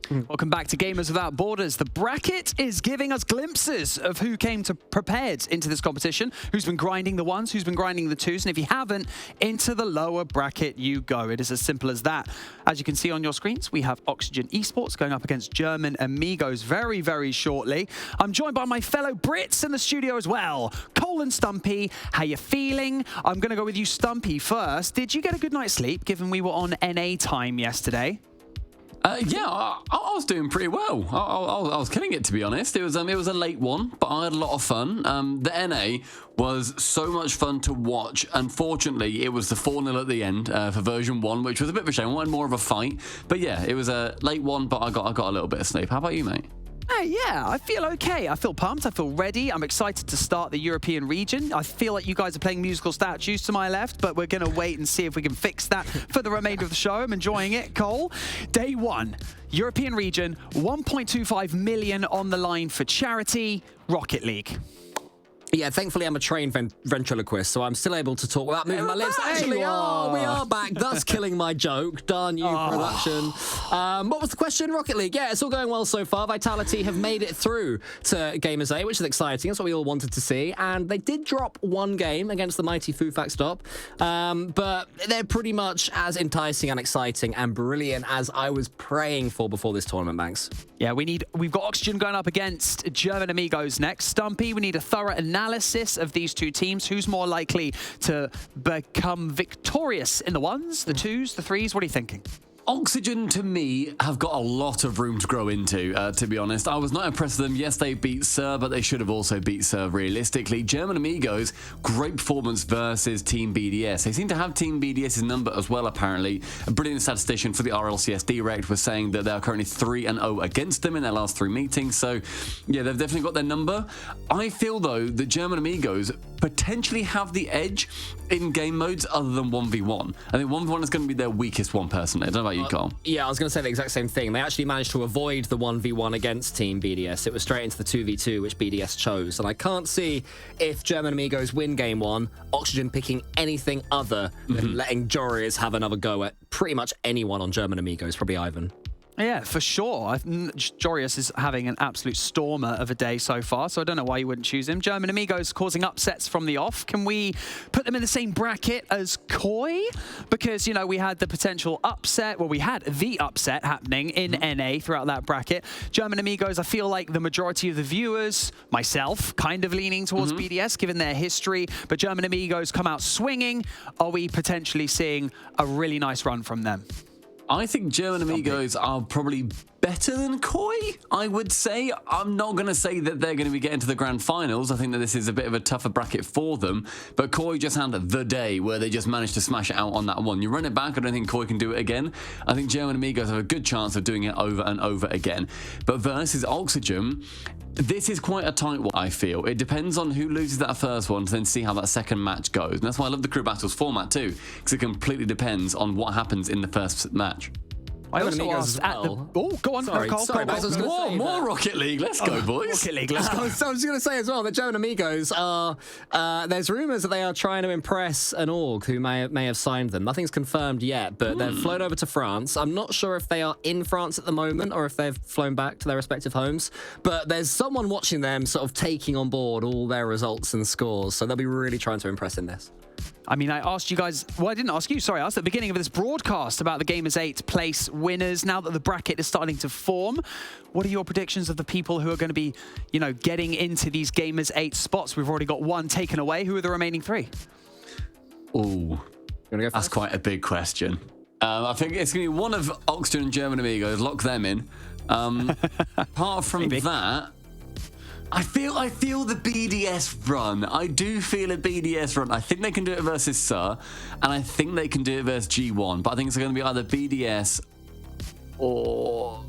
Welcome back to Gamers Without Borders. The bracket is giving us glimpses of who came prepared into this competition, who's been grinding the ones, who's been grinding the twos, and if you haven't, into the lower bracket you go. It is as simple as that. As you can see on your screens, we have Oxygen Esports going up against German Amigos very, very shortly. I'm joined by my fellow Brits in the studio as well. Cole and Stumpy, how you feeling? I'm going to go with you, Stumpy, first. Did you get a good night's sleep, given we were on NA time yesterday? Yeah, I was doing pretty well. I was killing it, to be honest. It was a late one, but I had a lot of fun. The NA was so much fun to watch. Unfortunately, it was the 4-0 at the end for version 1, which was a bit of a shame. I wanted more of a fight. But yeah, it was a late one, but I got a little bit of sleep. How about you, mate? Yeah, I feel okay. I feel pumped. I feel ready. I'm excited to start the European region. I feel like you guys are playing musical statues to my left, but we're going to wait and see if we can fix that for the remainder of the show. I'm enjoying it. Cole, day one, European region, 1.25 million on the line for charity, Rocket League. Yeah, thankfully I'm a trained ventriloquist, so I'm still able to talk without moving my lips. Actually, we are back. Thus killing my joke. Darn you, production. What was the question? Rocket League. Yeah, it's all going well so far. Vitality have made it through to Gamers 8, which is exciting. That's what we all wanted to see. And they did drop one game against the mighty Fufak Stop, but they're pretty much as enticing and exciting and brilliant as I was praying for before this tournament, Banks. Yeah, we've got Oxygen going up against German Amigos next. Stumpy, we need a thorough analysis of these two teams. Who's more likely to become victorious in the ones, the twos, the threes? What are you thinking? Oxygen, to me, have got a lot of room to grow into, to be honest. I was not impressed with them. Yes, they beat Sir, but they should have also beat Sir realistically. German Amigos, great performance versus Team BDS. They seem to have Team BDS's number as well, apparently. A brilliant statistician for the RLCS Direct was saying that they are currently 3-0 against them in their last 3 meetings. So, yeah, they've definitely got their number. I feel, though, that German Amigos potentially have the edge in game modes other than 1v1. I think 1v1 is going to be their weakest one, personally. I don't know about you, Carl. Yeah, I was going to say the exact same thing. They actually managed to avoid the 1v1 against Team BDS. It was straight into the 2v2, which BDS chose. And I can't see, if German Amigos win game 1, Oxygen picking anything other than letting Jorius have another go at pretty much anyone on German Amigos, probably Ivan. Yeah, for sure. Jorius is having an absolute stormer of a day so far, so I don't know why you wouldn't choose him. German Amigos causing upsets from the off. Can we put them in the same bracket as Koi? Because, you know, we had the potential upset, well, we had the upset happening in NA throughout that bracket. German Amigos, I feel like the majority of the viewers, myself, kind of leaning towards BDS, given their history, but German Amigos come out swinging. Are we potentially seeing a really nice run from them? I think German Amigos are probably better than Koi, I would say. I'm not going to say that they're going to be getting to the grand finals. I think that this is a bit of a tougher bracket for them. But Koi just had the day where they just managed to smash it out on that one. You run it back, I don't think Koi can do it again. I think German Amigos have a good chance of doing it over and over again. But versus Oxygen, this is quite a tight one, I feel. It depends on who loses that first one to then see how that second match goes. And that's why I love the Crew Battles format too, because it completely depends on what happens in the first match. I also asked at the... Oh, go on. Sorry, more Rocket League. Let's go, boys. Rocket League, let's go. So I was going to say as well that German Amigos are... there's rumours that they are trying to impress an org who may have signed them. Nothing's confirmed yet, but they've flown over to France. I'm not sure if they are in France at the moment or if they've flown back to their respective homes, but there's someone watching them sort of taking on board all their results and scores, so they'll be really trying to impress in this. I mean, I asked you guys... Well, I didn't ask you, sorry. I asked at the beginning of this broadcast about the Gamers 8 place winners. Now that the bracket is starting to form, what are your predictions of the people who are going to be, you know, getting into these Gamers 8 spots? We've already got one taken away. Who are the remaining 3? Oh, that's quite a big question. I think it's going to be one of Oxygen and German Amigos. Lock them in. Apart from that... I feel the BDS run. I do feel a BDS run. I think they can do it versus Sir, and I think they can do it versus G1. But I think it's going to be either BDS or...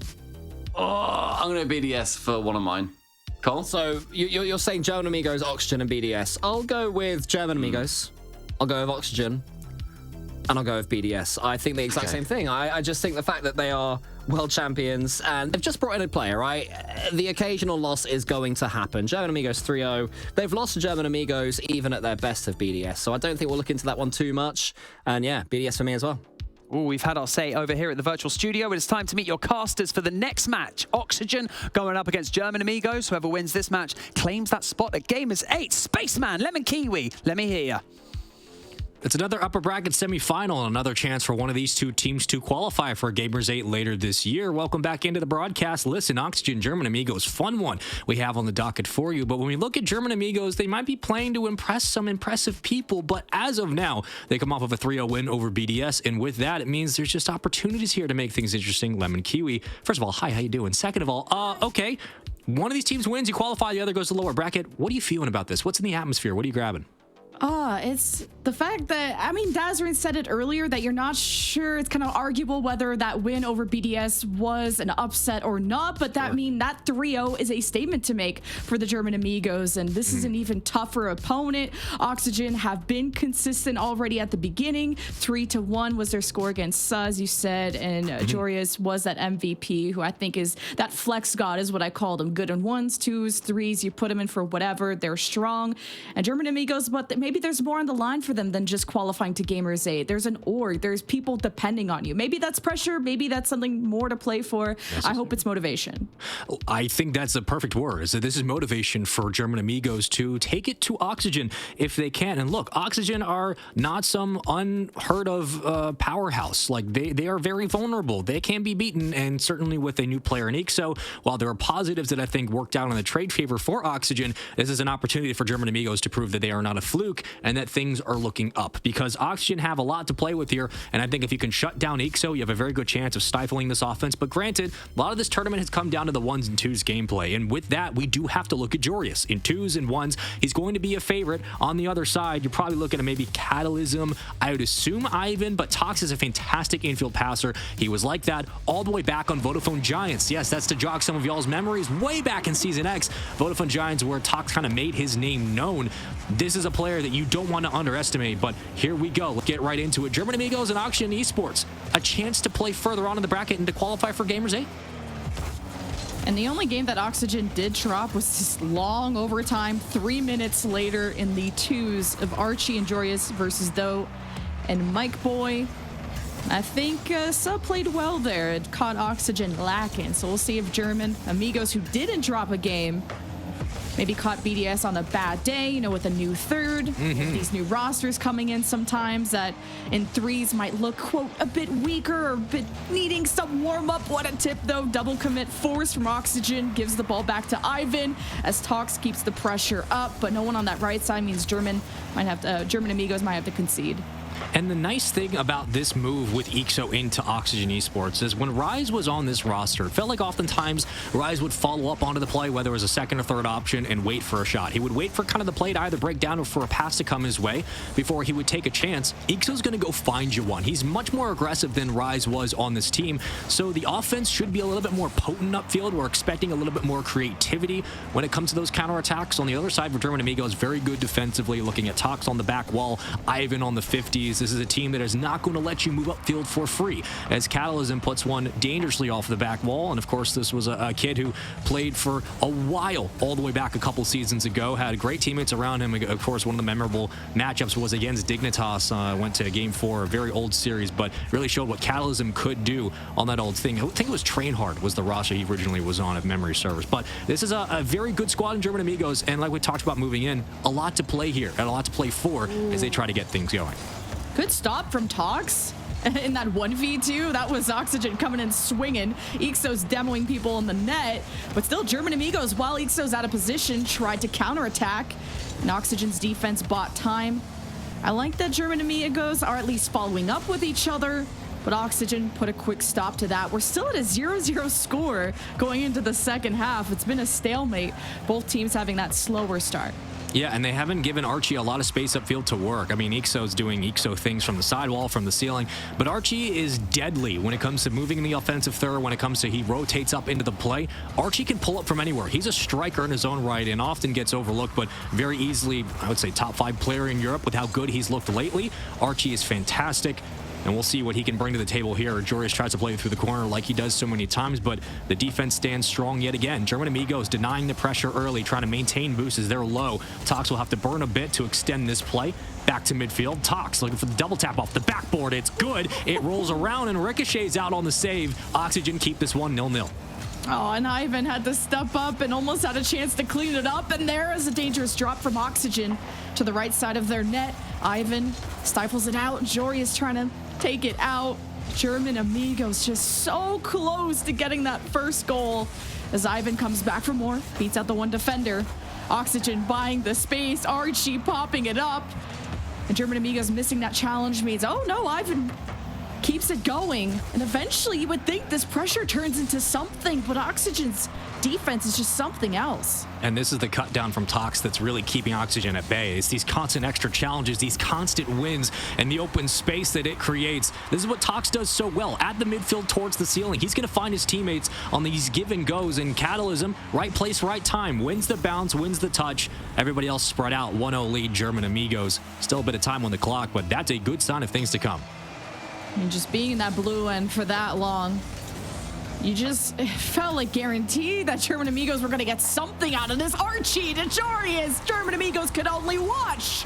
I'm going to BDS for one of mine. Cole? So you're saying German Amigos, Oxygen, and BDS. I'll go with German Amigos. I'll go with Oxygen. And I'll go with BDS. I think the exact same thing. I just think the fact that they are world champions and they've just brought in a player, right? The occasional loss is going to happen. German Amigos 3-0. They've lost to German Amigos even at their best of BDS. So I don't think we'll look into that one too much. And yeah, BDS for me as well. Ooh, we've had our say over here at the virtual studio. It's time to meet your casters for the next match. Oxygen going up against German Amigos. Whoever wins this match claims that spot at Gamers 8. Spaceman, Lemon Kiwi, let me hear ya. It's another upper bracket semifinal, another chance for one of these two teams to qualify for Gamers 8 later this year. Welcome back into the broadcast. Listen, Oxygen, German Amigos, fun one we have on the docket for you. But when we look at German Amigos, they might be playing to impress some impressive people. But as of now, they come off of a 3-0 win over BDS. And with that, it means there's just opportunities here to make things interesting. Lemon Kiwi, first of all, hi, how you doing? Second of all, okay, one of these teams wins, you qualify, the other goes to lower bracket. What are you feeling about this? What's in the atmosphere? What are you grabbing? It's the fact that, I mean, Dazarin said it earlier that you're not sure. It's kind of arguable whether that win over BDS was an upset or not, but that mean that 3-0 is a statement to make for the German Amigos, and this is an even tougher opponent. Oxygen have been consistent already at the beginning. 3-1 was their score against as you said, and Jorius was that MVP, who I think is that flex god, is what I called him. Good on ones, twos, threes. You put them in for whatever. They're strong. And German Amigos, but maybe there's more on the line for them than just qualifying to Gamers 8. There's an org. There's people depending on you. Maybe that's pressure. Maybe that's something more to play for. I hope it's motivation. I think that's a perfect word. Is that this is motivation for German Amigos to take it to Oxygen if they can. And look, Oxygen are not some unheard of powerhouse. Like they are very vulnerable. They can be beaten, and certainly with a new player in Ixo, while there are positives that I think worked out in the trade favor for Oxygen, this is an opportunity for German Amigos to prove that they are not a fluke and that things are looking up, because Oxygen have a lot to play with here. And I think if you can shut down Ixo, you have a very good chance of stifling this offense. But granted, a lot of this tournament has come down to the ones and twos gameplay. And with that, we do have to look at Jorius. In twos and ones, he's going to be a favorite. On the other side, you're probably looking at maybe Catalysm. I would assume Ivan, but Tox is a fantastic infield passer. He was like that all the way back on Vodafone Giants. Yes, that's to jog some of y'all's memories way back in Season X. Vodafone Giants, where Tox kind of made his name known. This is a player that you don't want to underestimate, but here we go. Let's get right into it. German Amigos and Oxygen Esports, a chance to play further on in the bracket and to qualify for Gamers 8. And the only game that Oxygen did drop was this long overtime, 3 minutes later in the twos of Archie and Jorius versus Doe and Mike Boy. I think Sub played well there. It caught Oxygen lacking, so we'll see if German Amigos, who didn't drop a game, maybe caught BDS on a bad day, you know, with a new third. These new rosters coming in sometimes that in threes might look, quote, a bit weaker or a bit needing some warm-up. What a tip, though. Double commit force from Oxygen gives the ball back to Ivan as Tox keeps the pressure up, but no one on that right side means German Amigos might have to concede. And the nice thing about this move with Ixo into Oxygen Esports is when Rise was on this roster, it felt like oftentimes Rise would follow up onto the play, whether it was a second or third option, and wait for a shot. He would wait for kind of the play to either break down or for a pass to come his way before he would take a chance. Ixo's going to go find you one. He's much more aggressive than Rise was on this team, so the offense should be a little bit more potent upfield. We're expecting a little bit more creativity when it comes to those counterattacks. On the other side for German Amigos, very good defensively, looking at Tox on the back wall, Ivan on the 50s. This is a team that is not going to let you move upfield for free, as Catalysm puts one dangerously off the back wall. And of course, this was a kid who played for a while, all the way back a couple seasons ago, had great teammates around him. Of course, one of the memorable matchups was against Dignitas. Went to Game 4, a very old series, but really showed what Catalysm could do on that old thing. I think it was Train Hard was the roster he originally was on, if memory serves. But this is a very good squad in German Amigos, and like we talked about moving in, a lot to play here and a lot to play for as they try to get things going. Good stop from Tox in that 1v2. That was Oxygen coming in swinging. Ixo's demoing people in the net, but still German Amigos, while Ixo's out of position, tried to counterattack, and Oxygen's defense bought time. I like that German Amigos are at least following up with each other, but Oxygen put a quick stop to that. We're still at a 0-0 score going into the second half. It's been a stalemate, both teams having that slower start. Yeah, and they haven't given Archie a lot of space upfield to work. I mean, Ixo's doing Ixo things from the sidewall, from the ceiling, but Archie is deadly when it comes to moving in the offensive third, when it comes to he rotates up into the play. Archie can pull up from anywhere. He's a striker in his own right and often gets overlooked, but very easily, I would say, top 5 player in Europe with how good he's looked lately. Archie is fantastic. And we'll see what he can bring to the table here. Joreous tries to play through the corner like he does so many times, but the defense stands strong yet again. German Amigos denying the pressure early, trying to maintain boosts as they're low. Tox will have to burn a bit to extend this play. Back to midfield. Tox looking for the double tap off the backboard. It's good. It rolls around and ricochets out on the save. Oxygen keep this one 0-0. Oh, and Ivan had to step up and almost had a chance to clean it up. And there is a dangerous drop from Oxygen to the right side of their net. Ivan stifles it out. Joreous trying to take it out. German Amigos just so close to getting that first goal as Ivan comes back for more. Beats out the one defender. Oxygen buying the space. Archie popping it up. And German Amigos missing that challenge means, oh no, Ivan keeps it going. And eventually you would think this pressure turns into something, but Oxygen's defense is just something else. And this is the cut down from Tox that's really keeping Oxygen at bay. It's these constant extra challenges, these constant wins, and the open space that it creates. This is what Tox does so well. At the midfield towards the ceiling, he's going to find his teammates on these give and goes. And Catalysm, right place, right time, wins the bounce, wins the touch. Everybody else spread out. 1-0 lead, German Amigos. Still a bit of time on the clock, but that's a good sign of things to come. I mean, just being in that blue end for that long, it felt like guaranteed that German Amigos were going to get something out of this. Archie to Joreous. German Amigos could only watch.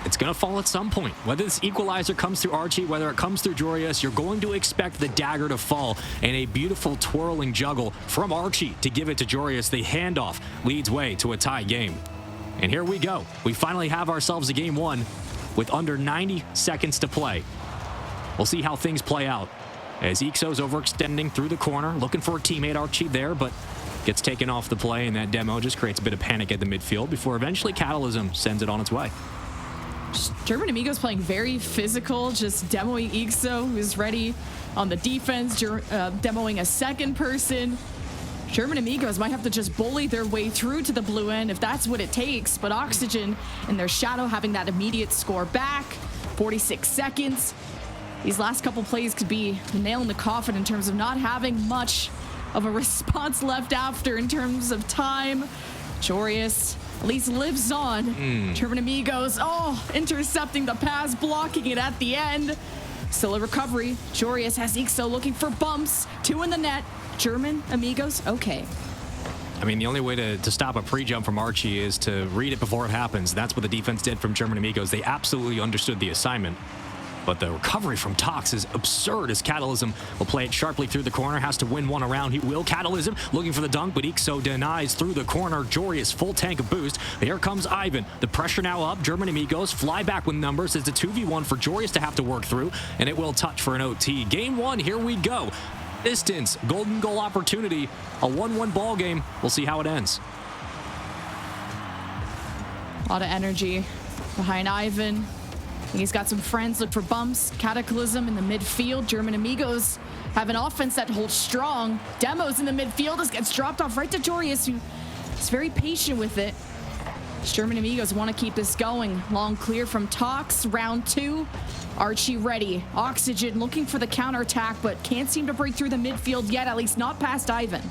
It's going to fall at some point. Whether this equalizer comes through Archie, whether it comes through Joreous, you're going to expect the dagger to fall. And a beautiful twirling juggle from Archie to give it to Joreous. The handoff leads way to a tie game. And here we go. We finally have ourselves a game one with under 90 seconds to play. We'll see how things play out as Ixo's overextending through the corner, looking for a teammate, Archie there, but gets taken off the play, and that demo just creates a bit of panic at the midfield before eventually Catalysm sends it on its way. German Amigos playing very physical, just demoing Ixo, who's ready on the defense, demoing a second person. German Amigos might have to just bully their way through to the blue end if that's what it takes, but Oxygen and their Shadow having that immediate score back. 46 seconds. These last couple plays could be the nail in the coffin in terms of not having much of a response left after in terms of time. Joreous at least lives on. German Amigos, intercepting the pass, blocking it at the end. Still a recovery. Joreous has Ixo looking for bumps. 2 in the net. German Amigos, okay. I mean, the only way to stop a pre-jump from Archie is to read it before it happens. That's what the defense did from German Amigos. They absolutely understood the assignment. But the recovery from Tox is absurd as Catalysm will play it sharply through the corner, has to win one around. He will. Catalysm looking for the dunk, but Ixo denies through the corner. Joreous full tank of boost. Here comes Ivan. The pressure now up. German Amigos fly back with numbers. It's a 2v1 for Joreous to have to work through, and it will touch for an OT. Game one, here we go. Distance, golden goal opportunity, a 1-1 ball game. We'll see how it ends. A lot of energy behind Ivan. He's got some friends. Look for bumps. Cataclysm in the midfield. German Amigos have an offense that holds strong. Demos in the midfield. This gets dropped off right to Joreous, who is very patient with it. German Amigos want to keep this going. Long clear from Tox. Round 2. Archie ready. Oxygen looking for the counterattack, but can't seem to break through the midfield yet, at least not past Ivan.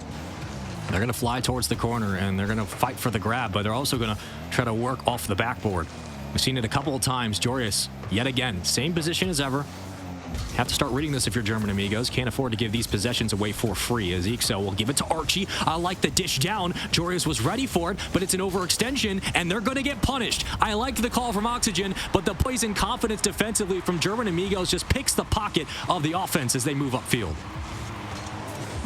They're going to fly towards the corner, and they're going to fight for the grab, but they're also going to try to work off the backboard. We've seen it a couple of times. Joreous, yet again, same position as ever. Have to start reading this if you're German Amigos. Can't afford to give these possessions away for free, as Ixo will give it to Archie. I like the dish down. Joreous was ready for it, but it's an overextension, and they're going to get punished. I liked the call from Oxygen, but the plays in confidence defensively from German Amigos just picks the pocket of the offense as they move upfield.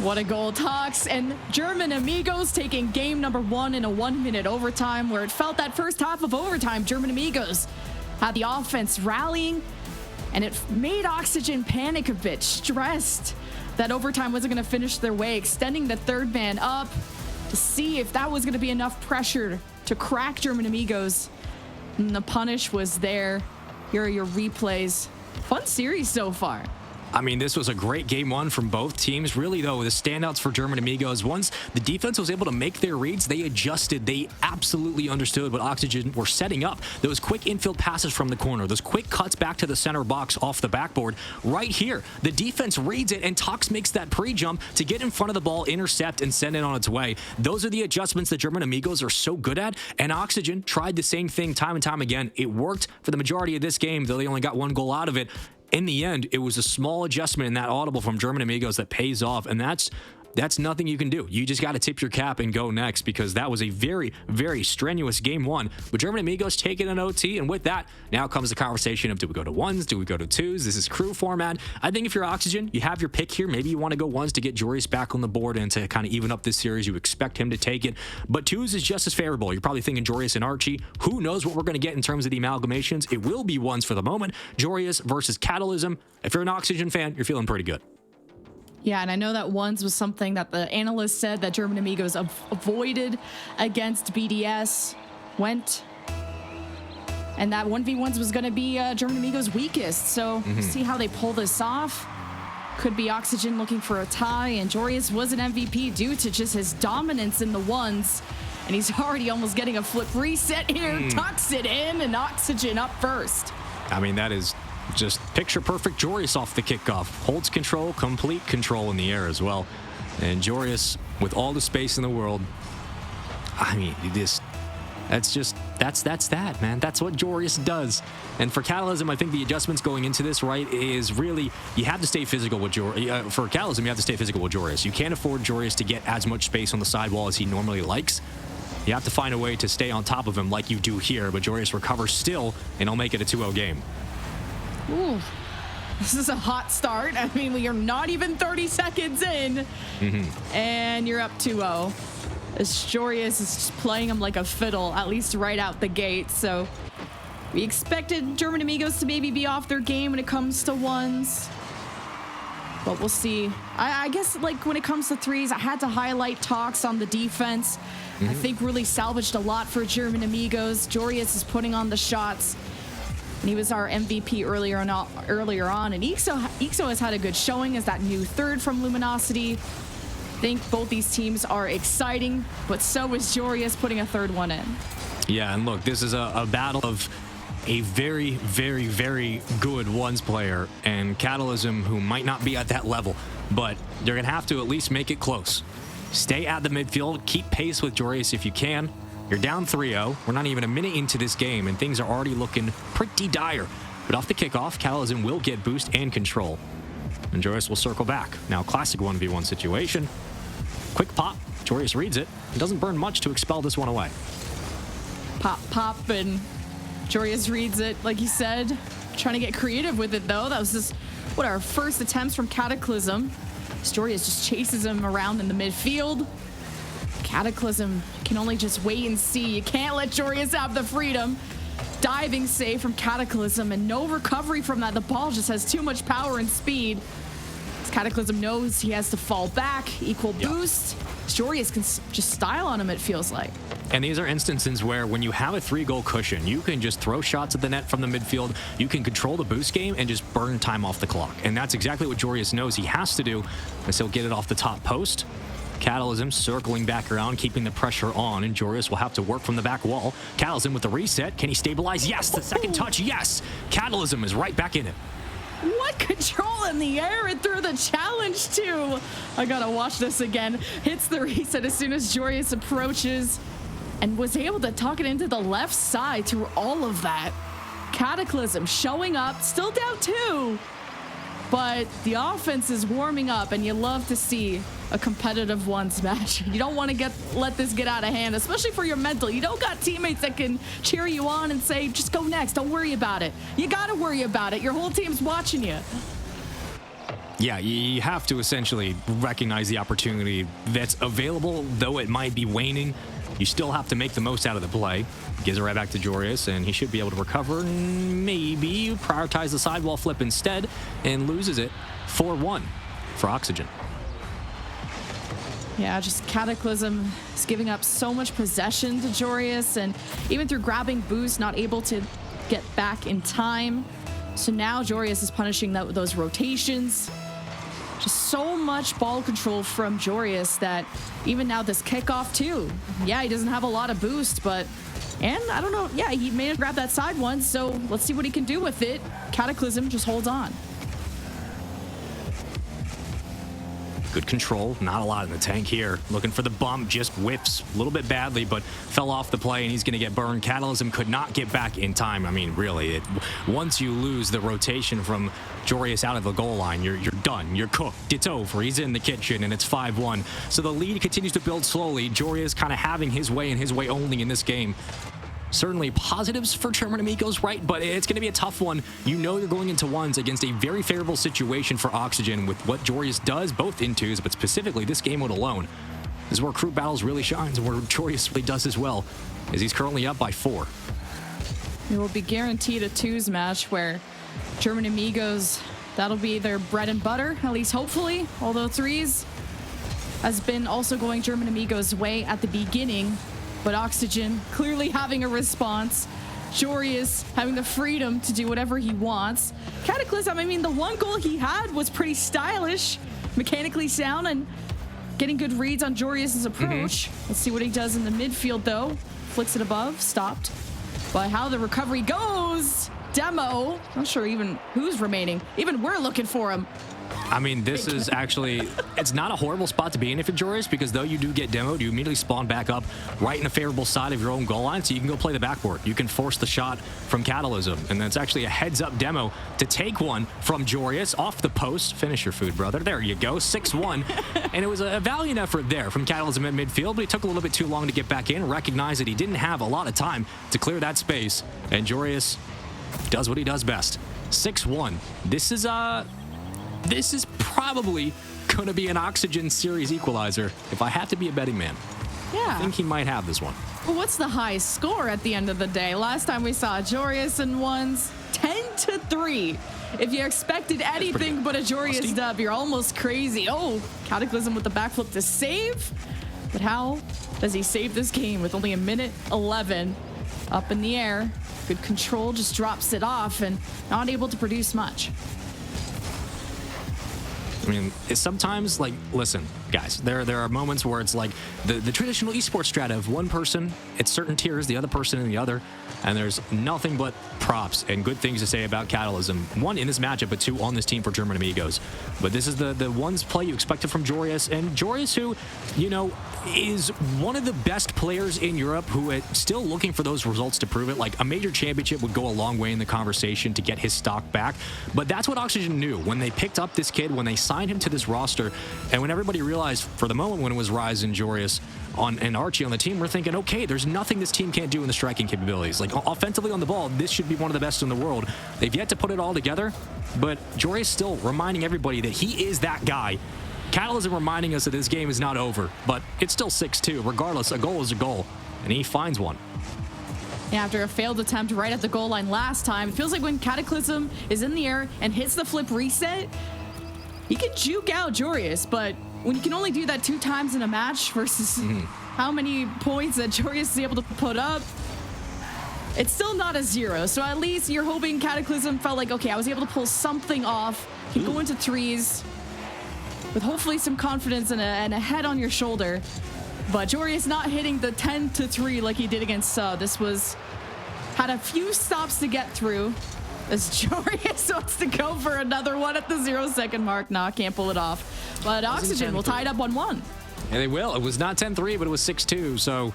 What a goal, Tox. And German Amigos taking game number 1 in a 1-minute overtime, where it felt that first half of overtime, German Amigos had the offense rallying, and it made Oxygen panic a bit, stressed that overtime wasn't going to finish their way, extending the third man up to see if that was going to be enough pressure to crack German Amigos. And the punish was there. Here are your replays. Fun series so far. I mean, this was a great game one from both teams. Really, though, the standouts for German Amigos, once the defense was able to make their reads, they adjusted. They absolutely understood what Oxygen were setting up. Those quick infield passes from the corner, those quick cuts back to the center box off the backboard. Right here, the defense reads it, and Tox makes that pre-jump to get in front of the ball, intercept, and send it on its way. Those are the adjustments that German Amigos are so good at, and Oxygen tried the same thing time and time again. It worked for the majority of this game, though they only got 1 goal out of it. in the end, it was a small adjustment in that audible from German Amigos that pays off, and that's nothing you can do. You just got to tip your cap and go next, because that was a very, very strenuous game one. But German Amigos taking an OT, and with that, now comes the conversation of, do we go to ones? Do we go to twos? This is crew format. I think if you're Oxygen, you have your pick here. Maybe you want to go ones to get Joreus back on the board and to kind of even up this series. You expect him to take it. But twos is just as favorable. You're probably thinking Joreus and Archie. Who knows what we're going to get in terms of the amalgamations? It will be ones for the moment. Joreus versus Catalysm. If you're an Oxygen fan, you're feeling pretty good. Yeah, and I know that ones was something that the analysts said that German Amigos avoided against BDS. Went. And that 1v1s was going to be German Amigos' weakest. So see how they pull this off. Could be Oxygen looking for a tie. And Joreus was an MVP due to just his dominance in the ones. And he's already almost getting a flip reset here. Tucks it in, and Oxygen up first. I mean, that is just picture-perfect Joreus off the kickoff. Holds control, complete control in the air as well. And Joreus, with all the space in the world, I mean, that's that, man. That's what Joreus does. And for Catalysm, I think the adjustments going into this, right, is really, you have to stay physical with Joreus. For Catalysm, you have to stay physical with Joreus. You can't afford Joreus to get as much space on the sidewall as he normally likes. You have to find a way to stay on top of him like you do here, but Joreus recovers still, and he'll make it a 2-0 game. Ooh, this is a hot start. I mean, we are not even 30 seconds in, and you're up 2-0. As Joreus is just playing him like a fiddle, at least right out the gate. So we expected German Amigos to maybe be off their game when it comes to ones, but we'll see. I guess, like, when it comes to threes, I had to highlight Talks on the defense. I think really salvaged a lot for German Amigos. Joreus is putting on the shots. And he was our MVP earlier on, and Ixo has had a good showing as that new third from Luminosity. I think both these teams are exciting, but so is Joreus putting a third one in. Yeah, and look, this is a battle of a very, very, very good ones player and Catalysm, who might not be at that level, but they're going to have to at least make it close. Stay at the midfield, keep pace with Joreus if you can. You're down 3-0. We're not even a minute into this game, and things are already looking pretty dire. But off the kickoff, Catalysm will get boost and control. And Joreus will circle back. Now, classic 1v1 situation. Quick pop. Joreus reads it. It doesn't burn much to expel this one away. Pop, pop, and Joreus reads it, like you said. Trying to get creative with it, though. That was just, our first attempts from Cataclysm. Joreus just chases him around in the midfield. Cataclysm can only just wait and see. You can't let Joreus have the freedom. Diving save from Cataclysm and no recovery from that. The ball just has too much power and speed. Cataclysm knows he has to fall back, equal boost. Joreus can just style on him, it feels like. And these are instances where when you have a 3-goal cushion, you can just throw shots at the net from the midfield. You can control the boost game and just burn time off the clock. And that's exactly what Joreus knows he has to do, as he'll get it off the top post. Catalysm circling back around, keeping the pressure on, and Joreus will have to work from the back wall. Catalysm with the reset. Can he stabilize? Yes. The second touch. Yes. Catalysm is right back in it. What control in the air and through the challenge, too. I gotta watch this again. Hits the reset as soon as Joreus approaches and was able to tuck it into the left side through all of that. Cataclysm showing up, still down 2. But the offense is warming up, and you love to see a competitive ones match. You don't want to let this get out of hand, especially for your mental. You don't got teammates that can cheer you on and say, just go next, don't worry about it. You got to worry about it. Your whole team's watching you. Yeah, you have to essentially recognize the opportunity that's available, though it might be waning. You still have to make the most out of the play. Gives it right back to Joreus, and he should be able to recover. Maybe prioritize the sidewall flip instead, and loses it 4-1 for Oxygen. Yeah, just Cataclysm is giving up so much possession to Joreus, and even through grabbing boost, not able to get back in time. So now Joreus is punishing those rotations. Just so much ball control from Joreus that even now this kickoff too. Yeah, he doesn't have a lot of boost, and I don't know. Yeah, he managed to grab that side one, so let's see what he can do with it. Cataclysm just holds on. Good control, not a lot in the tank here. Looking for the bump, just whiffs a little bit badly, but fell off the play, and he's going to get burned. Catalysm could not get back in time. I mean, really, once you lose the rotation from Joreus out of the goal line, you're done. You're cooked. It's over. He's in the kitchen, and it's 5-1. So the lead continues to build slowly. Joreus kind of having his way and his way only in this game. Certainly positives for German Amigos, right? But it's going to be a tough one. You know you're going into ones against a very favorable situation for Oxygen with what Joreus does, both in twos, but specifically this game mode alone. This is where Crew Battles really shines and where Joreus really does as well, as he's currently up by 4. It will be guaranteed a twos match where German Amigos, that'll be their bread and butter, at least hopefully, although threes has been also going German Amigos' way at the beginning. But Oxygen clearly having a response. Joreus having the freedom to do whatever he wants. Cataclysm, I mean, the one goal he had was pretty stylish, mechanically sound, and getting good reads on Joreus' approach. Let's see what he does in the midfield, though. Flicks it above, stopped. But how the recovery goes, Demo, not sure even who's remaining. Even we're looking for him. I mean, this is actually, it's not a horrible spot to be in if you're Joreus, because though you do get demoed, you immediately spawn back up right in a favorable side of your own goal line, so you can go play the backboard. You can force the shot from Catalysm, and that's actually a heads-up demo to take one from Joreus off the post. Finish your food, brother. There you go, 6-1. And it was a valiant effort there from Catalysm at midfield, but he took a little bit too long to get back in, recognized that he didn't have a lot of time to clear that space, and Joreus does what he does best. 6-1. This is probably going to be an Oxygen series equalizer if I have to be a betting man. Yeah. I think he might have this one. Well, what's the high score at the end of the day? Last time we saw Joreus in ones, 10-3. If you expected anything but a Joreus dub, you're almost crazy. Oh, Cataclysm with the backflip to save. But how does he save this game with only a minute 11 up in the air? Good control, just drops it off and not able to produce much. I mean, it's sometimes like, listen, guys, there are moments where it's like the traditional esports strata of one person at certain tiers, the other person in the other, and there's nothing but props and good things to say about Catalysm. One, in this matchup, but two, on this team for German Amigos. But this is the one's play you expected from Joreus, and Joreus, who, you know, is one of the best players in Europe who is still looking for those results to prove it. Like, a major championship would go a long way in the conversation to get his stock back. But that's what Oxygen knew when they picked up this kid, when they signed him to this roster, and when everybody realized for the moment when it was Rise and Joreus and Archie on the team, we're thinking, okay, there's nothing this team can't do in the striking capabilities. Like, offensively on the ball, this should be one of the best in the world. They've yet to put it all together, but Joreus still reminding everybody that he is that guy. Catalysm reminding us that this game is not over, but it's still 6-2. Regardless, a goal is a goal, and he finds one. After a failed attempt right at the goal line last time, it feels like when Cataclysm is in the air and hits the flip reset, he can juke out Joreus, but when you can only do that 2 times in a match versus how many points that Joreus is able to put up, it's still not a 0. So at least you're hoping Cataclysm felt like, okay, I was able to pull something off, can go into threes with hopefully some confidence and a head on your shoulder. But Joreus not hitting the 10-3 like he did against This had a few stops to get through, as Joreus wants to go for another one at the 0-second mark. Nah, can't pull it off. But Oxygen will tie it up 1-1. And they will. It was not 10-3, but it was 6-2. So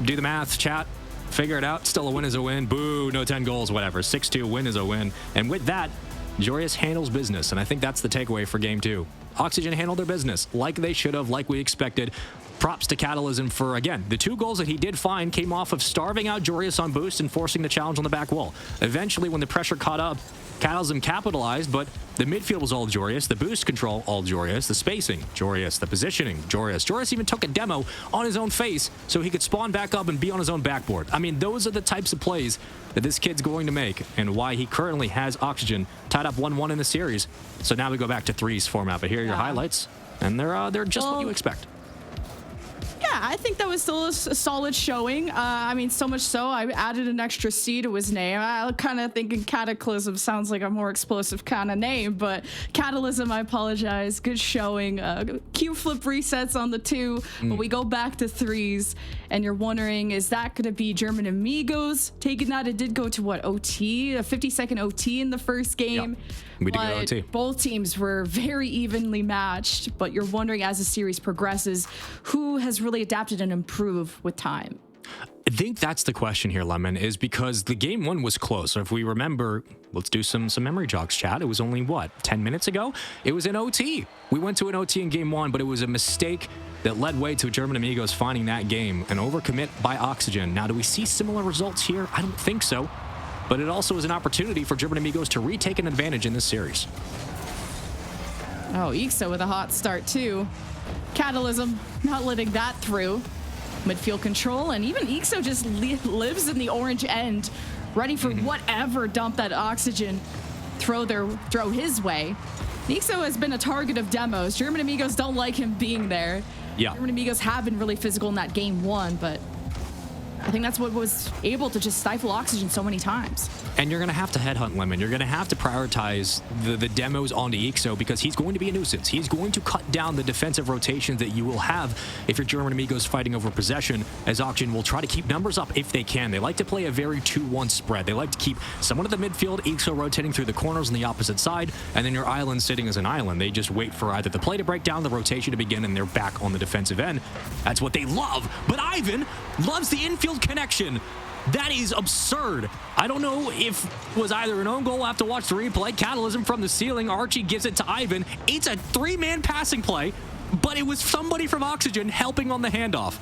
do the math, chat. Figure it out. Still a win is a win. Boo, no 10 goals, whatever. 6-2, win is a win. And with that, Joreus handles business. And I think that's the takeaway for game 2. Oxygen handled their business like they should have, like we expected. Props to Catalysm for, again, the 2 goals that he did find came off of starving out Joreus on boost and forcing the challenge on the back wall. Eventually, when the pressure caught up, Catalysm capitalized, but the midfield was all Joreus, the boost control all Joreus, the spacing, Joreus, the positioning, Joreus. Joreus even took a demo on his own face so he could spawn back up and be on his own backboard. I mean, those are the types of plays that this kid's going to make and why he currently has Oxygen tied up 1-1 in the series. So now we go back to threes format, but here are your highlights, and they're just what you expect. Yeah, I think that was still a solid showing. I mean, so much so, I added an extra C to his name. I kind of thinking Cataclysm sounds like a more explosive kind of name, but Catalysm, I apologize. Good showing. Q flip resets on the 2, but we go back to threes, and you're wondering, is that going to be German Amigos taking that? It did go to, what, OT? A 50-second OT in the first game. Yep. We did go But OT. both teams were very evenly matched, but you're wondering as the series progresses, who has really adapted and improved with time? I think that's the question here, Lemon, is because the game one was close. So if we remember, let's do some memory jogs, chat. It was only, what, 10 minutes ago? It was an OT. We went to an OT in game one, but it was a mistake that led way to German Amigos finding that game. An overcommit by Oxygen. Now, do we see similar results here? I don't think so. But it also is an opportunity for German Amigos to retake an advantage in this series. Oh, Ixo with a hot start too. Catalysm not letting that through. Midfield control, and even Ixo just lives in the orange end, ready for whatever dump that Oxygen throw his way. Ixo has been a target of demos. German Amigos don't like him being there. Yeah. German Amigos have been really physical in that game one, but I think that's what was able to just stifle Oxygen so many times. And you're going to have to headhunt Lemon. You're going to have to prioritize the demos onto Ixo because he's going to be a nuisance. He's going to cut down the defensive rotations that you will have if you're German Amigos fighting over possession, as Oxygen will try to keep numbers up if they can. They like to play a very 2-1 spread. They like to keep someone at the midfield, Ixo rotating through the corners on the opposite side, and then your island sitting as an island. They just wait for either the play to break down, the rotation to begin, and they're back on the defensive end. That's what they love. But Ivan loves the infield connection. That is absurd. I don't know if it was either an own goal. We'll have to watch the replay. Catalysm from the ceiling. Archie gives it to Ivan. It's a 3-man passing play, but it was somebody from Oxygen helping on the handoff.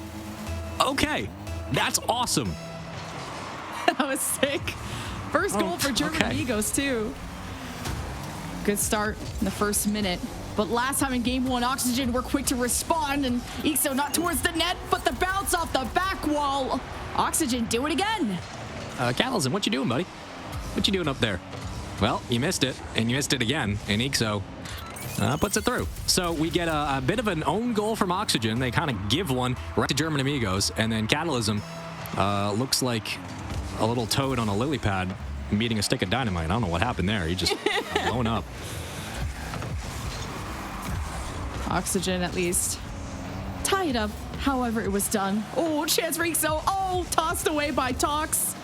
Okay, that's awesome. That was sick. First goal for German Amigos too. Good start in the first minute. But last time in game one, Oxygen were quick to respond, and Ixo not towards the net, but the bounce off the back wall. Oxygen, do it again. Catalysm, what you doing, buddy? What you doing up there? Well, you missed it, and you missed it again, and Ixo puts it through. So we get a bit of an own goal from Oxygen. They kind of give one right to German Amigos, and then Catalysm looks like a little toad on a lily pad meeting a stick of dynamite. I don't know what happened there. He just blown up. Oxygen at least tie it up however it was done. Oh, chance for Ixo. Oh, tossed away by Tox.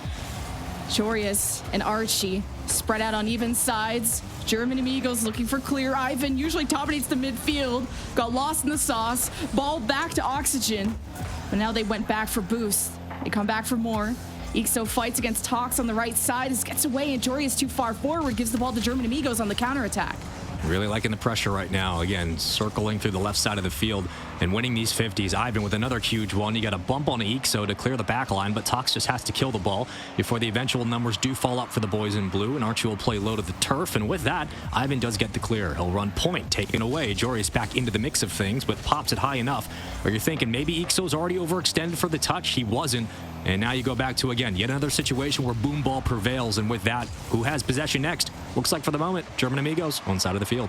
Jorius and Archie spread out on even sides. German Amigos looking for clear. Ivan usually dominates the midfield. Got lost in the sauce. Ball back to Oxygen. But now they went back for boost. They come back for more. Ixo fights against Tox on the right side. This gets away, and Jorius too far forward. Gives the ball to German Amigos on the counterattack. Really liking the pressure right now. Again, circling through the left side of the field and winning these 50s. Ivan with another huge one. You got a bump on Ixo to clear the back line, but Tox just has to kill the ball before the eventual numbers do fall up for the boys in blue, and Archie will play low to the turf, and with that, Ivan does get the clear. He'll run point, taken away. Jorius back into the mix of things, but pops it high enough. Or you're thinking maybe Ixo's already overextended for the touch. He wasn't. And now you go back to, again, yet another situation where boom ball prevails, and with that, who has possession next? Looks like for the moment, German Amigos on side of the field.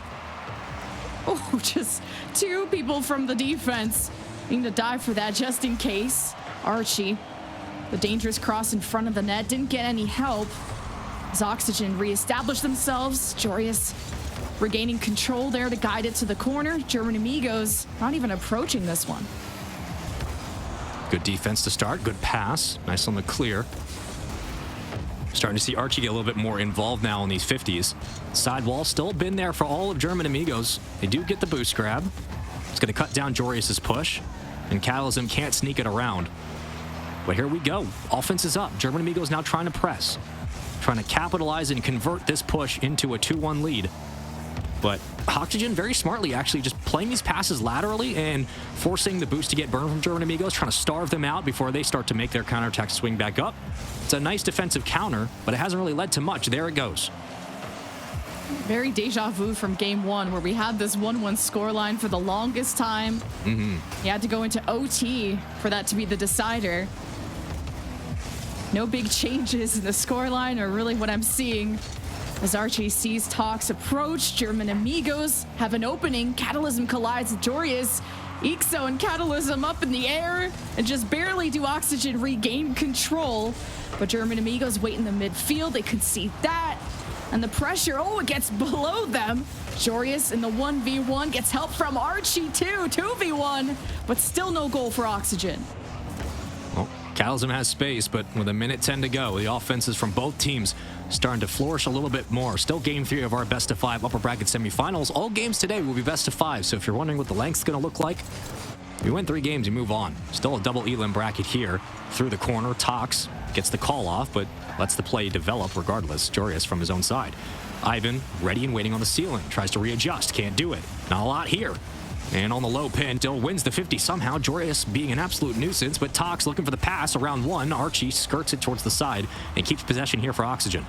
Oh, just two people from the defense needing to dive for that just in case. Archie, the dangerous cross in front of the net, didn't get any help. As Oxygen reestablished themselves, Jorius regaining control there to guide it to the corner. German Amigos not even approaching this one. Good defense to start, good pass, nice on the clear. Starting to see Archie get a little bit more involved now in these 50s. Sidewall still been there for all of German Amigos. They do get the boost grab. It's going to cut down Jorius's push, and Catalysm can't sneak it around. But here we go. Offense is up. German Amigos now trying to press, trying to capitalize and convert this push into a 2-1 lead. But Oxygen very smartly actually just playing these passes laterally and forcing the boost to get burned from German Amigos, trying to starve them out before they start to make their counterattack swing back up. It's a nice defensive counter, but it hasn't really led to much. There it goes. Very deja vu from game one, where we had this 1-1 scoreline for the longest time. You had to go into OT for that to be the decider. No big changes in the scoreline, or really what I'm seeing. As Archie sees Tox approach, German Amigos have an opening. Catalysm collides with Jorius. Ixo and Catalysm up in the air, and just barely do Oxygen regain control. But German Amigos wait in the midfield. They concede that. And the pressure, it gets below them. Jorius in the 1v1 gets help from Archie too, 2v1, but still no goal for Oxygen. Well, Catalysm has space, but with a minute 10 to go, the offenses from both teams starting to flourish a little bit more. Still game 3 of our best of 5 upper bracket semifinals. All games today will be best of 5, so if you're wondering what the length's going to look like, you win 3 games, you move on. Still a double elim bracket here. Through the corner, Tox gets the call off, but lets the play develop regardless. Joreus from his own side. Ivan, ready and waiting on the ceiling. Tries to readjust, can't do it. Not a lot here. And on the low pin, Dill wins the 50 somehow. Joreus being an absolute nuisance, but Tox looking for the pass around 1. Archie skirts it towards the side and keeps possession here for Oxygen.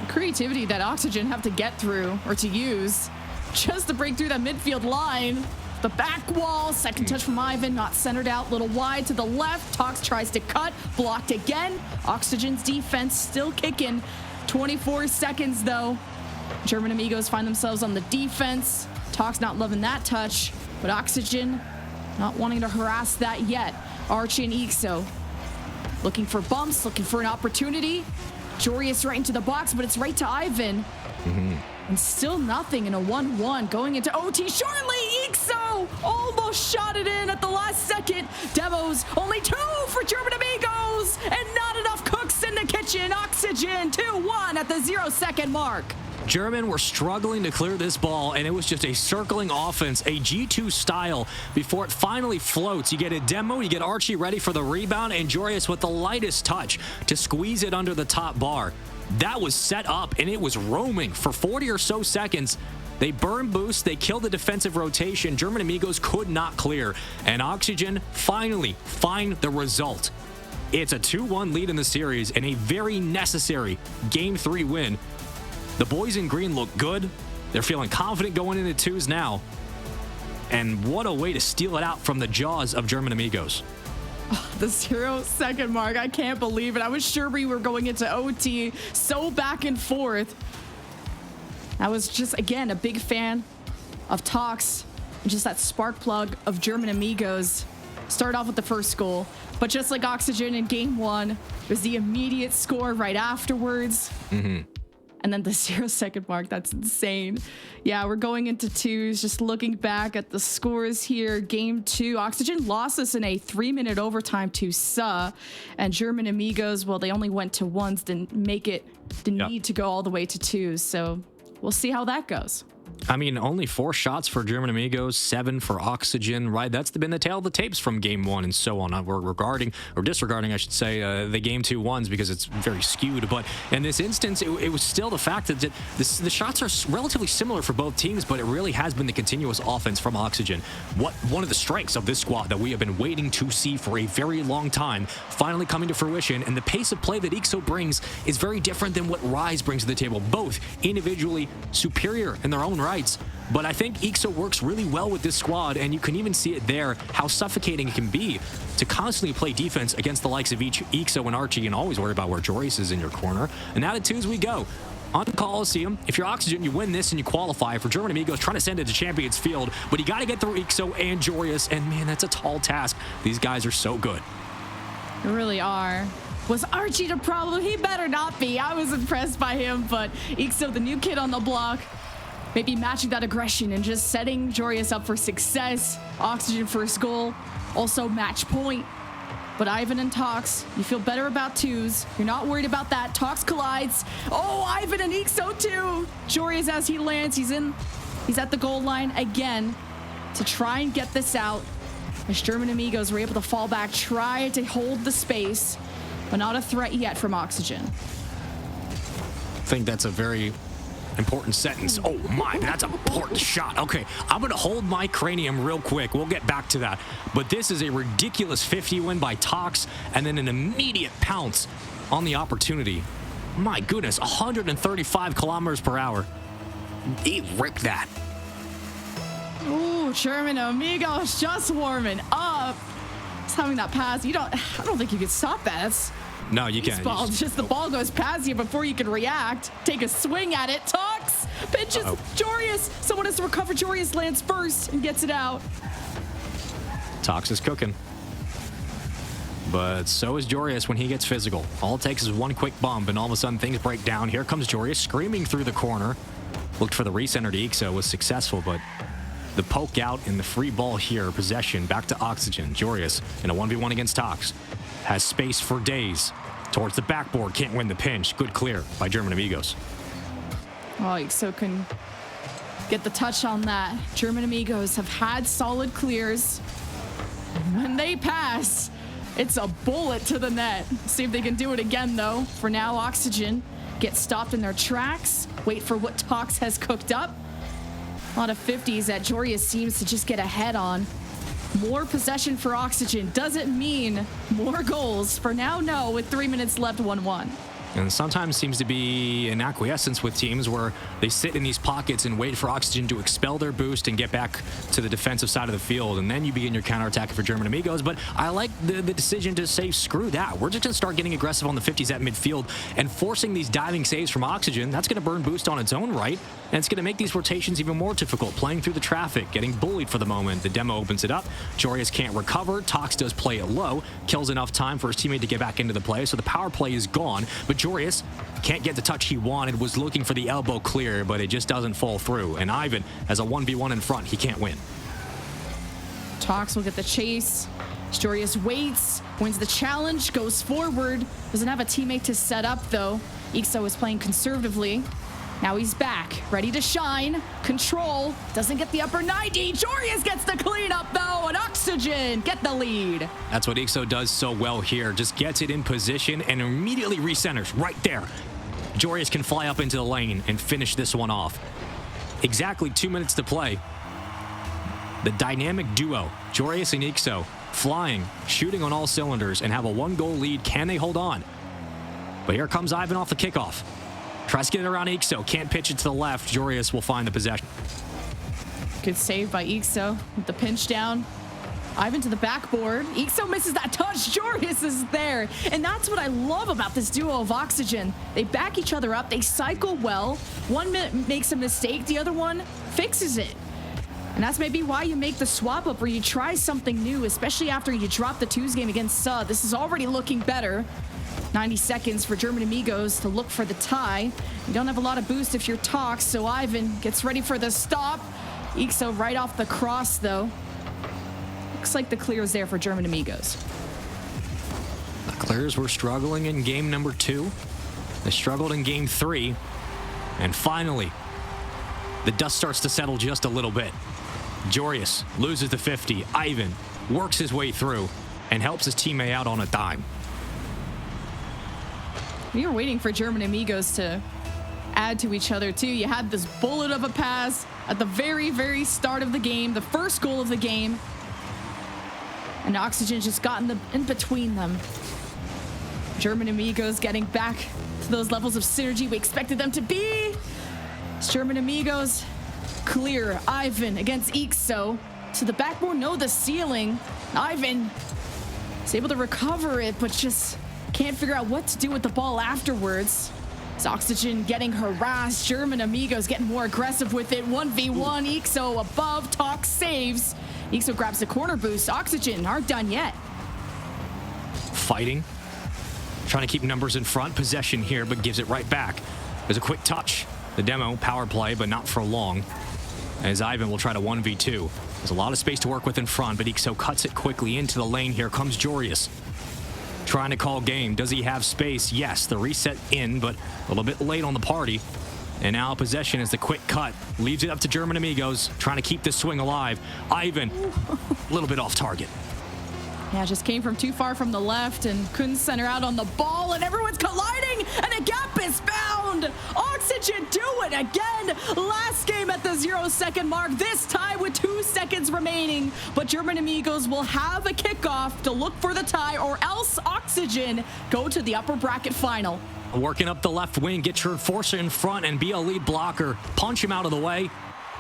Creativity that Oxygen have to get through or to use just to break through that midfield line. The back wall, second touch from Ivan, not centered out, little wide to the left. Tox tries to cut, blocked again. Oxygen's defense still kicking. 24 seconds though. German Amigos find themselves on the defense. Tox not loving that touch, but Oxygen not wanting to harass that yet. Archie and Ixo looking for bumps, looking for an opportunity. Joreus right into the box, but it's right to Ivan. And still nothing in a 1-1 going into OT shortly. Ixo almost shot it in at the last second. Demos only 2 for German Amigos and not enough cooks in the kitchen. Oxygen 2-1 at the 0-second mark. German were struggling to clear this ball, and it was just a circling offense, a G2 style, before it finally floats. You get a demo, you get Archie ready for the rebound, and Joreus with the lightest touch to squeeze it under the top bar. That was set up, and it was roaming for 40 or so seconds. They burn boost, they kill the defensive rotation. German Amigos could not clear, and Oxygen finally find the result. It's a 2-1 lead in the series and a very necessary Game 3 win. The boys in green look good. They're feeling confident going into twos now. And what a way to steal it out from the jaws of German Amigos. The 0-second mark, I can't believe it. I was sure we were going into OT, so back and forth. I was just, again, a big fan of Tox and just that spark plug of German Amigos. Start off with the first goal, but just like Oxygen in game 1, it was the immediate score right afterwards. And then the 0-second mark, that's insane. Yeah, we're going into twos, just looking back at the scores here. Game 2, Oxygen lost us in a 3-minute overtime to SA. And German Amigos, well, they only went to ones, didn't make it the need to go all the way to twos. So we'll see how that goes. I mean, only 4 shots for German Amigos, 7 for Oxygen, right? That's been the tale of the tapes from game 1 and so on. We're disregarding, I should say, the game 2 ones because it's very skewed. But in this instance, it was still the fact that the shots are relatively similar for both teams, but it really has been the continuous offense from Oxygen. One of the strengths of this squad that we have been waiting to see for a very long time, finally coming to fruition, and the pace of play that Ixo brings is very different than what Rise brings to the table. Both individually superior in their own right. But I think Ixo works really well with this squad, and you can even see it there, how suffocating it can be to constantly play defense against the likes of Ixo and Archie and always worry about where Joreus is in your corner. And now to twos we go. On Coliseum, if you're Oxygen, you win this and you qualify. For German Amigos, trying to send it to Champions Field, but you got to get through Ixo and Joreus, and man, that's a tall task. These guys are so good. They really are. Was Archie the problem? He better not be. I was impressed by him, but Ixo, the new kid on the block, maybe matching that aggression and just setting Joreus up for success. Oxygen first goal, also match point. But Ivan and Tox, you feel better about twos. You're not worried about that. Tox collides. Oh, Ivan and Ixo too. Joreus, as he lands, he's at the goal line again to try and get this out. As German Amigos were able to fall back, try to hold the space, but not a threat yet from Oxygen. I think that's a very important sentence. Oh my, that's an important shot. Okay, I'm gonna hold my cranium real quick. We'll get back to that. But this is a ridiculous 50 win by Tox, and then an immediate pounce on the opportunity. My goodness, 135 kilometers per hour. He ripped that. Ooh, German Amigos just warming up. Just having that pass. I don't think you can stop that. No, you can't. The ball goes past you before you can react. Take a swing at it. Tox pinches Joreus. Someone has to recover. Joreus lands first and gets it out. Tox is cooking. But so is Joreus when he gets physical. All it takes is one quick bump, and all of a sudden things break down. Here comes Joreus screaming through the corner. Looked for the recenter to Ixo, was successful, but The poke out and the free ball here. Possession back to Oxygen. Joreus in a 1v1 against Tox. Has space for days. Towards the backboard. Can't win the pinch. Good clear by German Amigos. Oh, Ixo can get the touch on that. German Amigos have had solid clears. When they pass, it's a bullet to the net. See if they can do it again, though. For now, Oxygen get stopped in their tracks. Wait for what Tox has cooked up. A lot of 50s that Joreus seems to just get ahead on. More possession for Oxygen. Doesn't mean more goals. For now, no, with 3 minutes left, 1-1. And sometimes seems to be an acquiescence with teams where they sit in these pockets and wait for Oxygen to expel their boost and get back to the defensive side of the field. And then you begin your counterattack for German Amigos. But I like the decision to say, screw that. We're just going to start getting aggressive on the 50s at midfield and forcing these diving saves from Oxygen. That's going to burn boost on its own right. And it's going to make these rotations even more difficult. Playing through the traffic, getting bullied for the moment. The demo opens it up. Joreus can't recover. Tox does play it low. Kills enough time for his teammate to get back into the play. So the power play is gone. But Joreus can't get the touch he wanted, was looking for the elbow clear, but it just doesn't fall through. And Ivan has a 1v1 in front. He can't win. Tox will get the chase. Joreus waits, wins the challenge, goes forward. Doesn't have a teammate to set up, though. Ixo is playing conservatively. Now he's back, ready to shine. Control, doesn't get the upper 90. Joreus gets the cleanup, though, and Oxygen get the lead. That's what Ixo does so well here. Just gets it in position and immediately recenters right there. Joreus can fly up into the lane and finish this one off. Exactly 2 minutes to play. The dynamic duo, Joreus and Ixo, flying, shooting on all cylinders, and have a 1-goal lead. Can they hold on? But here comes Ivan off the kickoff. Tries to get it around Ixo. Can't pitch it to the left. Joreus will find the possession. Good save by Ixo with the pinch down. Ivan to the backboard. Ixo misses that touch. Joreus is there. And that's what I love about this duo of Oxygen. They back each other up. They cycle well. One makes a mistake. The other one fixes it. And that's maybe why you make the swap up, where you try something new, especially after you drop the twos game against Sud. This is already looking better. 90 seconds for German Amigos to look for the tie. You don't have a lot of boost if you're Tox, so Ivan gets ready for the stop. Ixo right off the cross, though. Looks like the clear is there for German Amigos. The Clears were struggling in game number 2. They struggled in game 3. And finally, the dust starts to settle just a little bit. Joreus loses the 50. Ivan works his way through and helps his teammate out on a dime. We were waiting for German Amigos to add to each other, too. You had this bullet of a pass at the very, very start of the game, the first goal of the game. And Oxygen just got in between them. German Amigos getting back to those levels of synergy we expected them to be. It's German Amigos clear. Ivan against Ixo. To the backboard, no, the ceiling. Ivan is able to recover it, but just can't figure out what to do with the ball afterwards. It's Oxygen getting harassed. German Amigos getting more aggressive with it. 1v1, Ixo above, Tox saves. Ixo grabs the corner boost. Oxygen aren't done yet. Fighting. Trying to keep numbers in front. Possession here, but gives it right back. There's a quick touch. The demo, power play, but not for long. As Ivan will try to 1v2. There's a lot of space to work with in front, but Ixo cuts it quickly into the lane. Here comes Joreus. Trying to call game. Does he have space? Yes, the reset in, but a little bit late on the party. And now possession is the quick cut. Leaves it up to German Amigos, trying to keep this swing alive. Ivan, a little bit off target. Yeah, just came from too far from the left and couldn't center out on the ball, and everyone's colliding, and a gap is found. Oxygen do it again. Last game at the 0-second mark, this time with 2 seconds remaining. But German Amigos will have a kickoff to look for the tie, or else Oxygen go to the upper bracket final. Working up the left wing, get your enforcer in front and be a lead blocker. Punch him out of the way.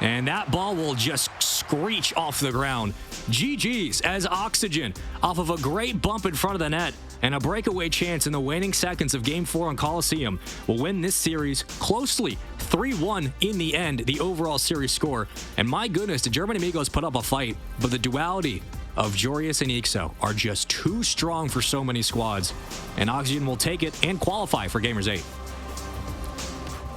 And that ball will just screech off the ground. GG's as Oxygen, off of a great bump in front of the net and a breakaway chance in the waning seconds of Game 4 on Coliseum, will win this series closely. 3-1 in the end, the overall series score. And my goodness, the German Amigos put up a fight, but the duality of Joreus and Ixo are just too strong for so many squads. And Oxygen will take it and qualify for Gamers 8.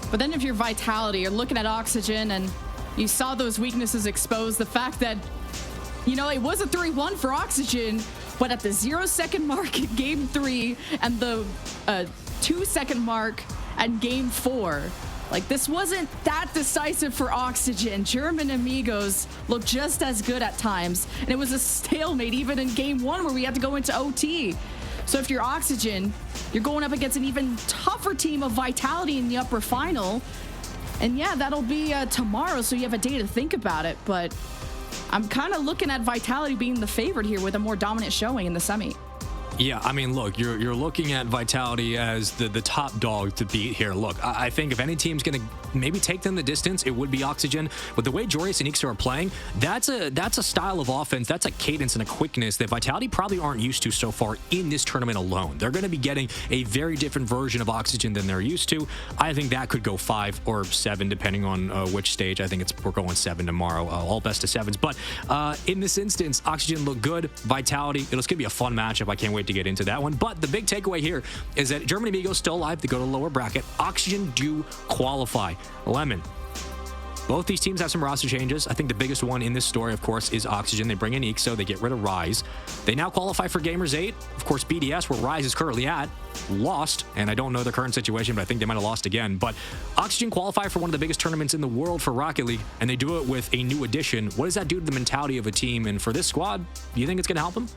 But then if you're Vitality, you're looking at Oxygen and You saw those weaknesses exposed. The fact that, you know, it was a 3-1 for Oxygen, but at the 0-second mark in Game 3 and the 2-second mark at Game 4, like, this wasn't that decisive for Oxygen. German Amigos looked just as good at times, and it was a stalemate even in Game 1 where we had to go into OT. So if you're Oxygen, you're going up against an even tougher team of Vitality in the upper final. And yeah, that'll be tomorrow, so you have a day to think about it. But I'm kind of looking at Vitality being the favorite here with a more dominant showing in the semi. Yeah, I mean, look, you're looking at Vitality as the top dog to beat here. Look, I think if any team's going to maybe take them the distance, it would be Oxygen. But the way Joreuz and Ixo are playing, that's a style of offense, that's a cadence and a quickness that Vitality probably aren't used to so far in this tournament alone. They're going to be getting a very different version of Oxygen than they're used to. I think that could go 5 or 7, depending on which stage. I think we're going 7 tomorrow, all best of 7s. But in this instance, Oxygen look good. Vitality, it's going to be a fun matchup. I can't wait to get into that one. But the big takeaway here is that German Amigos still alive to go to the lower bracket. Oxygen do qualify. Lemon. Both these teams have some roster changes. I think the biggest one in this story, of course, is Oxygen. They bring in Ixo. They get rid of Rise. They now qualify for Gamers 8. Of course, BDS, where Rise is currently at, lost. And I don't know the current situation, but I think they might have lost again. But Oxygen qualify for one of the biggest tournaments in the world for Rocket League, and they do it with a new addition. What does that do to the mentality of a team? And for this squad, do you think it's going to help them?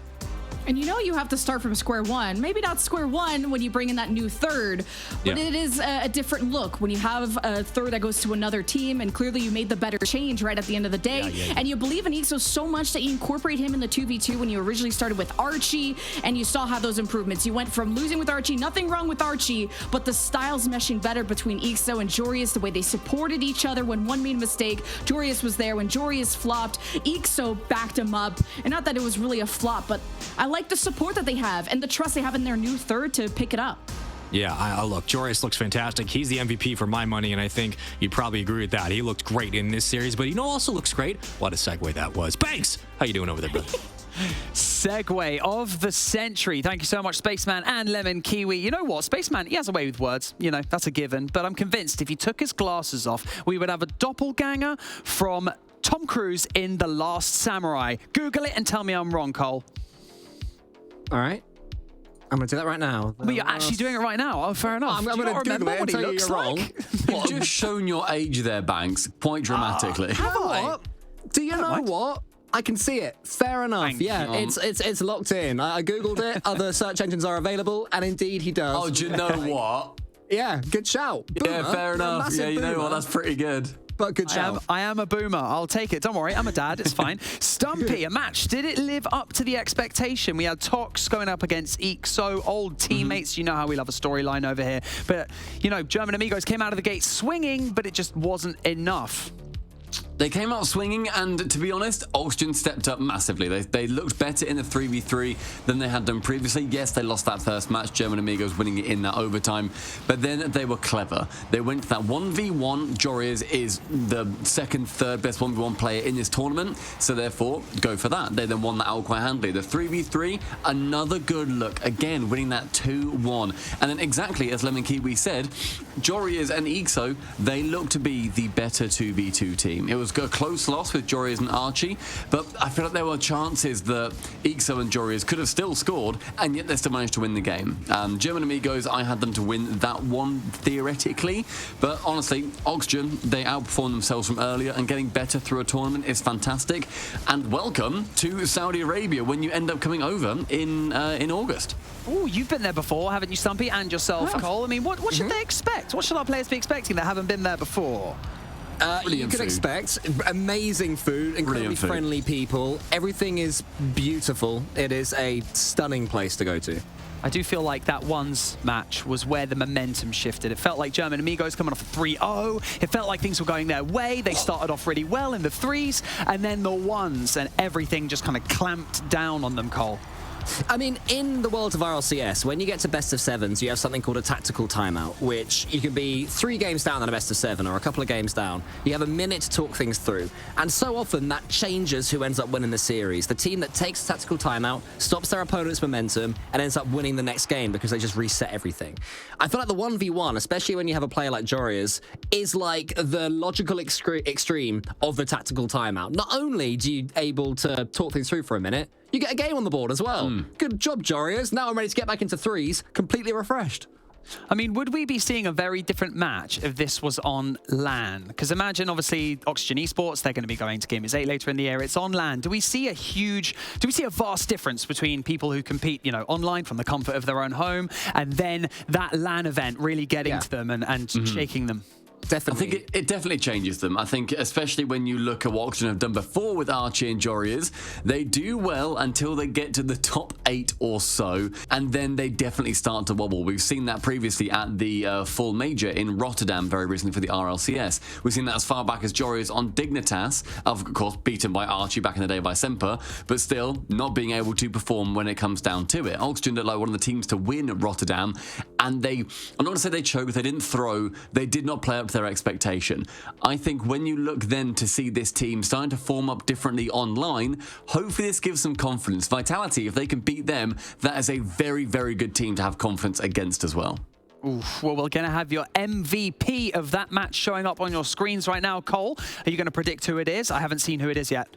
And you know you have to start from square one. Maybe not square one when you bring in that new third, but it is a different look when you have a third that goes to another team, and clearly you made the better change right at the end of the day. And you believe in Ixo so much that you incorporate him in the 2v2 when you originally started with Archie, and you saw how those improvements. You went from losing with Archie, nothing wrong with Archie, but the styles meshing better between Ixo and Joreuz, the way they supported each other when one made a mistake. Joreuz was there when Joreuz flopped. Ixo backed him up, and not that it was really a flop, but I like the support that they have and the trust they have in their new third to pick it up. Yeah, look, Joreuz looks fantastic. He's the MVP for my money, and I think you'd probably agree with that. He looked great in this series, but you know also looks great? What a segue that was. Banks! How you doing over there, brother? Segue of the century. Thank you so much, Spaceman and Lemon Kiwi. You know what? Spaceman, he has a way with words. You know, that's a given. But I'm convinced if he took his glasses off, we would have a doppelganger from Tom Cruise in The Last Samurai. Google it and tell me I'm wrong, Cole. All right. I'm going to do that right now. But you're actually doing it right now. Oh, fair enough. I'm going to Google it and tell you you're wrong. You've just shown your age there, Banks, quite dramatically. Have I? Do you know what? I can see it. Fair enough. Yeah, it's locked in. I Googled it. Other search engines are available, and indeed he does. Oh, do you know what? Yeah, good shout. Boomer. Yeah, fair enough. Yeah, you know what? That's pretty good. But good shout. I am a boomer. I'll take it. Don't worry. I'm a dad. It's fine. Stumpy, a match. Did it live up to the expectation? We had Tox going up against Ixo, old teammates. You know how we love a storyline over here. But, you know, German Amigos came out of the gate swinging, but it just wasn't enough. They came out swinging, and to be honest, Oxygen stepped up massively. They looked better in the 3v3 than they had done previously. Yes, they lost that first match, German Amigos winning it in that overtime, but then they were clever. They went to that 1v1. Joreuz is the second, third best 1v1 player in this tournament, so therefore, go for that. They then won that out quite handily. The 3v3, another good look. Again, winning that 2-1. And then exactly as Lemon Kiwi said, Joreuz and Ixo, they look to be the better 2v2 team. It was a close loss with Joreuz and Archie, but I feel like there were chances that Ixo and Joreuz could have still scored, and yet they still managed to win the game. German Amigos, I had them to win that one theoretically, but honestly, Oxygen, they outperformed themselves from earlier, and getting better through a tournament is fantastic. And welcome to Saudi Arabia when you end up coming over in August. Oh, you've been there before, haven't you, Stumpy, and yourself, Cole? I mean, what should they expect? What should our players be expecting that haven't been there before? You could expect amazing food, incredibly friendly people. Everything is beautiful. It is a stunning place to go to. I do feel like that ones match was where the momentum shifted. It felt like German Amigos coming off a 3-0. It felt like things were going their way. They started off really well in the threes, and then the ones, and everything just kind of clamped down on them, Cole. I mean, in the world of RLCS, when you get to best of sevens, you have something called a tactical timeout, which you can be 3 games down on a best of 7 or a couple of games down. You have a minute to talk things through. And so often that changes who ends up winning the series. The team that takes a tactical timeout stops their opponent's momentum and ends up winning the next game because they just reset everything. I feel like the 1v1, especially when you have a player like Jorius, is like the logical extreme of the tactical timeout. Not only do you able to talk things through for a minute, you get a game on the board as well. Good job, Jorius. Now I'm ready to get back into threes, completely refreshed. I mean, would we be seeing a very different match if this was on LAN? Because imagine, obviously, Oxygen Esports, they're going to be going to Gamers 8 later in the year. It's on LAN. Do we see a vast difference between people who compete, you know, online from the comfort of their own home and then that LAN event really getting to them and shaking them? Definitely. I think it definitely changes them. I think especially when you look at what Oxygen have done before with Archie and Jorius, they do well until they get to the top 8 or so, and then they definitely start to wobble. We've seen that previously at the full major in Rotterdam very recently for the RLCS. We've seen that as far back as Jorius on Dignitas, of course beaten by Archie back in the day by Semper, but still not being able to perform when it comes down to it. Oxygen looked like one of the teams to win at Rotterdam, and I'm not going to say they choked, they didn't throw, they did not play up to their expectation. I think when you look then to see this team starting to form up differently online, hopefully this gives some confidence. Vitality, if they can beat them, that is a very, very good team to have confidence against as well. Oof. Well, we're going to have your MVP of that match showing up on your screens right now. Cole, are you going to predict who it is? I haven't seen who it is yet.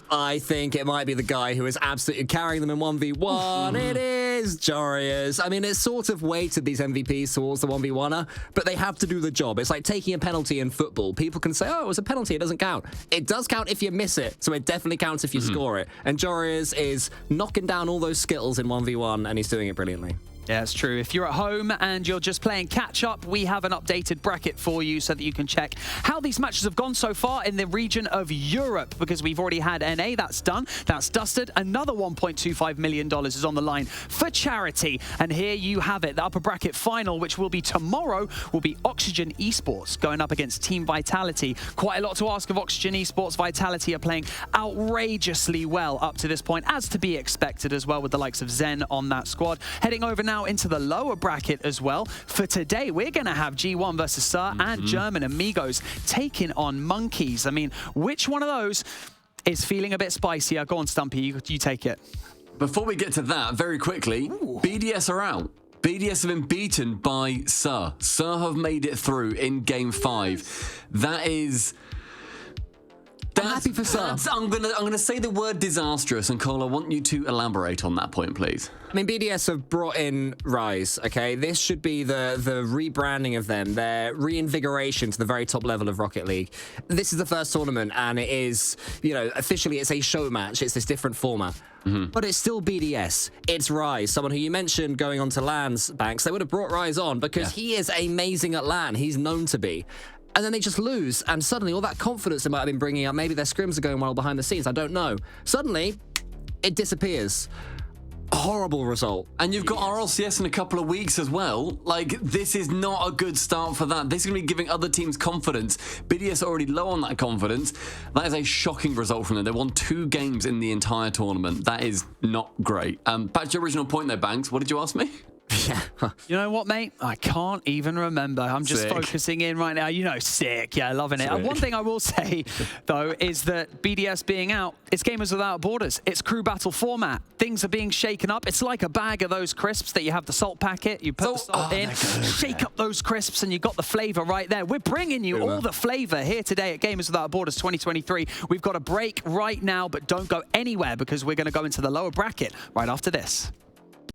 I think it might be the guy who is absolutely carrying them in 1v1. It is Jorius. I mean, it's sort of weighted these MVPs towards the 1v1er, but they have to do the job. It's like taking a penalty in football. People can say, oh, it was a penalty, it doesn't count. It does count if you miss it, so it definitely counts if you score it. And Jorius is knocking down all those skittles in 1v1, and he's doing it brilliantly. Yeah, it's true. If you're at home and you're just playing catch-up, we have an updated bracket for you so that you can check how these matches have gone so far in the region of Europe, because we've already had NA, that's done, that's dusted. Another $1.25 million is on the line for charity. And here you have it. The upper bracket final, which will be tomorrow, will be Oxygen Esports going up against Team Vitality. Quite a lot to ask of Oxygen Esports. Vitality are playing outrageously well up to this point, as to be expected as well, with the likes of Zen on that squad. Heading over now into the lower bracket as well. For today, we're going to have G1 versus Sir and German Amigos taking on Monkeys. I mean, which one of those is feeling a bit spicier? Go on, Stumpy, you take it. Before we get to that, very quickly, BDS are out. BDS have been beaten by Sir. Sir have made it through in Game 5. That is... I'm happy for Sir. I'm gonna say the word disastrous, and Cole, I want you to elaborate on that point, please. I mean, BDS have brought in Rise, okay? This should be the rebranding of them, their reinvigoration to the very top level of Rocket League. This is the first tournament, and it is, you know, officially it's a show match. It's this different format. But it's still BDS. It's Rise, someone who you mentioned going on to LAN's, Banks. They would have brought Rise on because he is amazing at LAN. He's known to be. And then they just lose, and suddenly all that confidence they might have been bringing up, maybe their scrims are going well behind the scenes, I don't know. Suddenly, it disappears. A horrible result. And you've got RLCS in a couple of weeks as well. Like, this is not a good start for that. This is going to be giving other teams confidence. BDS are already low on that confidence. That is a shocking result from them. They won 2 games in the entire tournament. That is not great. Back to your original point there, Banks. What did you ask me? Yeah. You know what, mate? I can't even remember. I'm just focusing in right now. You know, sick. Yeah, loving it. And one thing I will say, though, is that BDS being out, it's Gamers Without Borders. It's crew battle format. Things are being shaken up. It's like a bag of those crisps that you have the salt packet. You put the salt in, shake up those crisps, and you got the flavor right there. We're bringing you all the flavor here today at Gamers Without Borders 2023. We've got a break right now, but don't go anywhere because we're going to go into the lower bracket right after this.